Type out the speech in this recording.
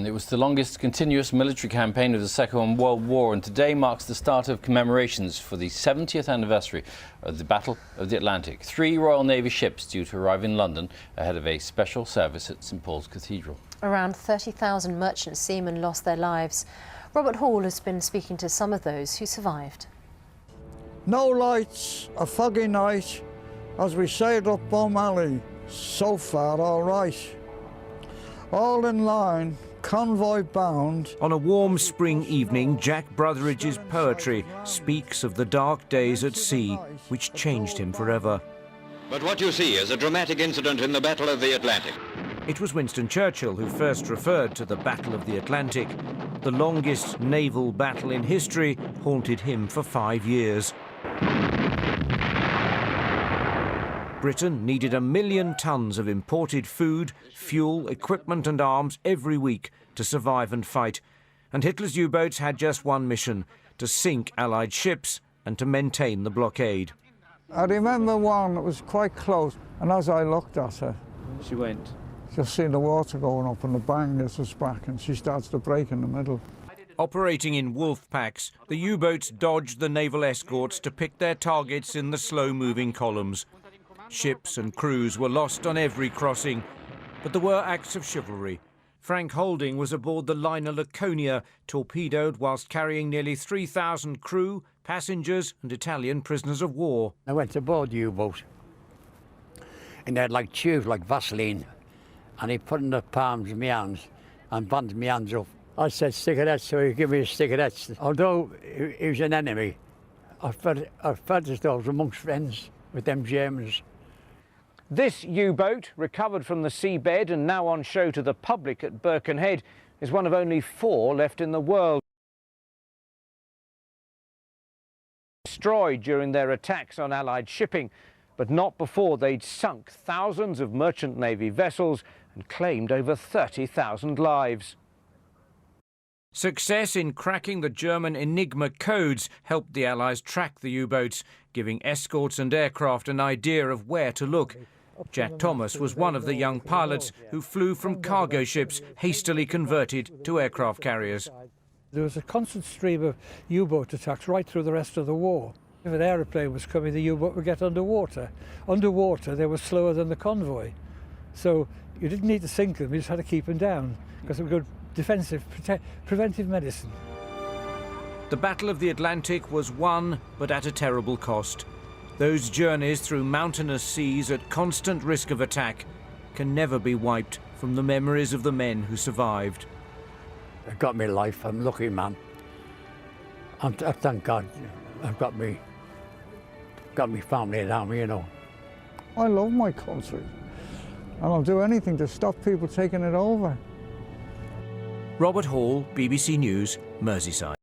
It was the longest continuous military campaign of the Second World War, and today marks the start of commemorations for the 70th anniversary of the Battle of the Atlantic. 3 Royal Navy ships due to arrive in London ahead of a special service at St Paul's Cathedral. Around 30,000 merchant seamen lost their lives. Robert Hall has been speaking to some of those who survived. No lights, a foggy night, as we sailed up Bum Alley. So far, all right. All in line, convoy bound. On a warm spring evening, Jack Brotheridge's poetry speaks of the dark days at sea, which changed him forever. But what you see is a dramatic incident in the Battle of the Atlantic. It was Winston Churchill who first referred to the Battle of the Atlantic. The longest naval battle in history haunted him for 5 years. Britain needed 1 million tons of imported food, fuel, equipment and arms every week to survive and fight. And Hitler's U-boats had just one mission: to sink Allied ships and to maintain the blockade. I remember one that was quite close, and as I looked at her, She went. just seen the water going up and the bang hits us back, and she starts to break in the middle. Operating in wolf packs, the U-boats dodged the naval escorts to pick their targets in the slow-moving columns. Ships and crews were lost on every crossing, but there were acts of chivalry. Frank Holding was aboard the liner Laconia, torpedoed whilst carrying nearly 3,000 crew, passengers and Italian prisoners of war. I went aboard the U-boat, and they had like tubes, like Vaseline, and he put in the palms of my hands and banded my hands up. I said cigarettes, so he gave me a cigarettes. Although he was an enemy, I felt as though I was amongst friends with them Germans. This U-boat, recovered from the seabed and now on show to the public at Birkenhead, is one of only 4 left in the world. Destroyed during their attacks on Allied shipping, but not before they'd sunk thousands of merchant navy vessels and claimed over 30,000 lives. Success in cracking the German Enigma codes helped the Allies track the U-boats, giving escorts and aircraft an idea of where to look. Jack Thomas was one of the young pilots who flew from cargo ships hastily converted to aircraft carriers. There was a constant stream of U-boat attacks right through the rest of the war. If an aeroplane was coming, the U-boat would get underwater. Underwater, they were slower than the convoy. So you didn't need to sink them, you just had to keep them down, because they were good defensive, preventive medicine. The Battle of the Atlantic was won, but at a terrible cost. Those journeys through mountainous seas at constant risk of attack can never be wiped from the memories of the men who survived. I got me life, I'm a lucky man. I thank God I've got me family around me, you know. I love my country, and I'll do anything to stop people taking it over. Robert Hall, BBC News, Merseyside.